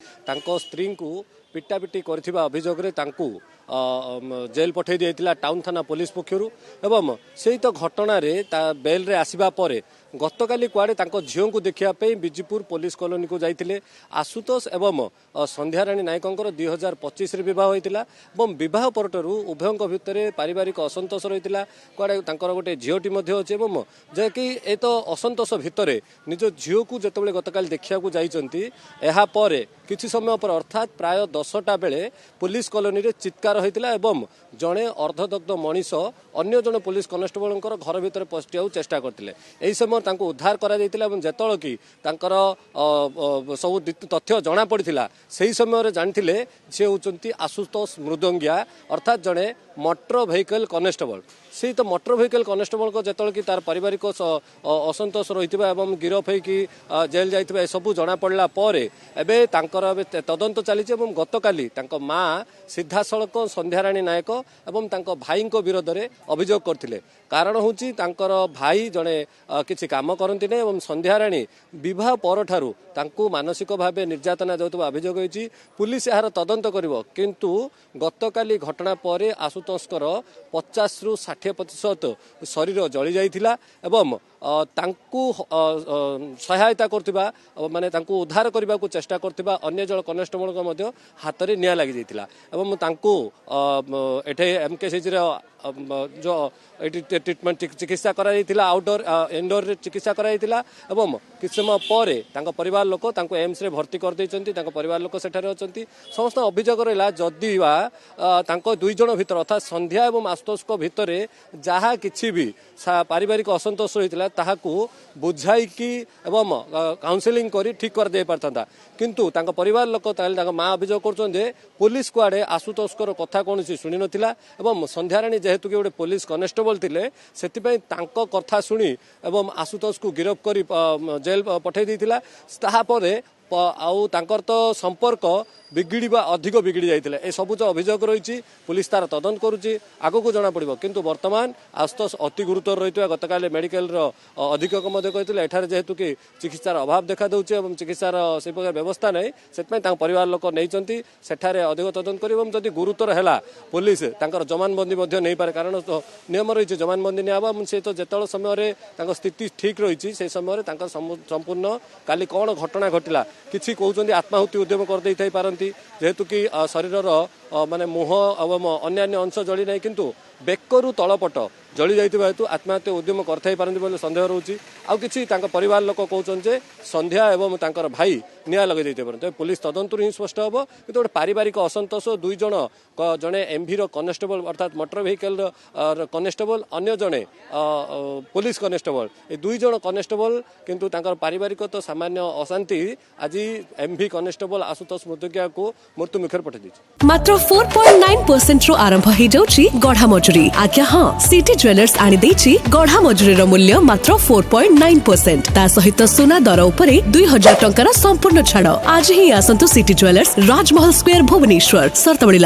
तांको स्त्री को पिटापिटी करथिबा अभियोग रे तांकू जेल पठै दियैतिला टाउन थाना पुलिस पक्षरु एवं सेही तो घटना रे बेल रे आसीबा परे गतकाली कुआडे तांको झियो को देखिया पे बिजीपुर पुलिस कॉलोनी को जाइतिले आशुतोष एवं संध्याराणी नायकंकर 2025 रे विवाह होइतिला एवं विवाह परटरु उभयंक भितरे पारिवारिक असंतोष रहितिला कुआडे तांकर गोटे झियोटी मध्ये अछि एवं जे कि ए तो असंतोष भितरे निज झियो को जतबेले गतकाली देखिया को जाइचंती एहा परे किछि समय पर अर्थात प्राय 10टा बेले पुलिस कॉलोनी रे चित्कार होइतिला एवं जणे अर्धदग्ध मनीष अन्य जणे पुलिस कनेस्टेबलंकर घर भितर पस्टियाउ चेष्टा करथिले एही समय तांको उद्धार करा जाइतिला एवं जेतळ की तांकर सब तथ्य जणा पड़िथिला सेही समय रे जानिथिले जे होचंती आशुतोष मृदंगिया अर्थात जणे मोटर व्हीकल कनेस्टेबल से तो मोटर व्हीकल कनेस्टेबल को जेतळ की तार पारिवारिक असंतोष रहितिबा एवं गिरफ होइकी जेल जाइतिबा सब जणा पड़ला परे एबे तांकर तदंत चलीछि एवं गतकाली तांको मां सिद्धासळक संध्याराणी नायक एवं तांको भाई को विरोध में अभियोग करथिले कारण होची तांकर भाई जणे किछि काम करंती नै एवं संध्याराणी विवाह परठारु तांको मानसिक भावे निर्यातना जाउतबा अभियोग होईछि पुलिस यार तदंत करिवो किंतु गतकाली घटना परे आशुतोषकर 50 रु 60% शरीर जळी जाइथिला एवं तांकू सहायता करथिबा माने तांकू उद्धार करबा को चेष्टा करथिबा अन्य जल कनेस्टेबल को मध्य हाथ रे निया लागि जाइथिला एवं तांकू एठे एमकेसीजी रे जो ट्रीटमेंट चिकित्सा करा जाइथिला आउटडोर इंडोर रे चिकित्सा करा जाइथिला एवं किछ समय परे तांको परिवार लोक तांको एम्स रे भर्ती कर दैचंती तांको परिवार लोक सेठारे अछंती समस्त अभियोग रहला जदि वा तांको दुई जण भितर अर्थात संध्या एवं आशुतोष को भितरे जहा किछि भी पारिवारिक असंतोष होइतिला ताहाकू बुझाई की एवं काउंसलिंग करी ठीक कर दे पारथंता किंतु तांको परिवार लोक तांको मां अभियोग करछन जे पुलिस कुआडे आशुतोष को कथा कोनसी सुनि नथिला एवं संध्याराणी जेहेतु कि गोटे पुलिस कनेस्टेबल थिले सेति तांको कथा सुनी एवं आशुतोष को गिरफ करी जेल पठै दैतिला ताहा परे आउ तांकर तो संपर्क बिगिड़ा अधिक बिगिड़ी जाइतिला ए सब जो अभियोग रही पुलिस तार तदंत करुच्ची आगो को जना पड़ो किंतु वर्तमान आशुतोष अति गुरुतर रही गतकाल मेडिकल अधीक्षक कहते एठार जेहेतु कि चिकित्सार अभाव देखा दूसरे और चिकित्सार से प्रकार व्यवस्था नहीं से परिवार लोक नहीं सेठारे अधिक तदंत कर जदि गुरुतर है पुलिस तांकर जमानबंदी नहीं पारे कारण नियम रही जमानबंदी निया से तो जिते समय स्थिति ठीक रही से समय संपूर्ण काली कौन घटना घटला किसी कहते आत्माहुति उद्यम कर पारती जेहेतु कि शरीर माने मुह एवं अन्य अंश जली नहीं किंतु बेकरू तलपट जली जाइतिबा हेतु आत्महत्या उद्यम करथाई पारंती बोले संदेह रहउची आ किछि तांका परिवार लोक कहउछन जे संध्या एवं तांकर भाई निया लगे दैते परंतु पुलिस तदंतरु ही स्पष्ट हबो कि गोटे पारिवारिक असंतोष दुई जण जणे एमभी रो कनेस्टेबल अर्थात मोटर व्हीकल कनेस्टेबल अन्य जणे पुलिस कनेस्टेबल ए दुई जण कनेस्टेबल किंतु तांकर पारिवारिक तो सामान्य अशांति आज एमभी कनेस्टेबल आशुतोष मृदंगिया को मृत्यु मुखर पठै दैछि मात्र 4.9% रो आरंभ हे जाउछि गढ़ा मजूरी आज्ञा हां सिटी ज्वेलर्स आनी देछि गढ़ा मजूरी मूल्य मात्र 4.9% ता सहित सोना दर उपरे 2000 टंकार संपूर्ण छाड़ आज ही आसंतु सिटी ज्वेलर्स राजमहल स्क्वायर भुवनेश्वर सर्तबड़ी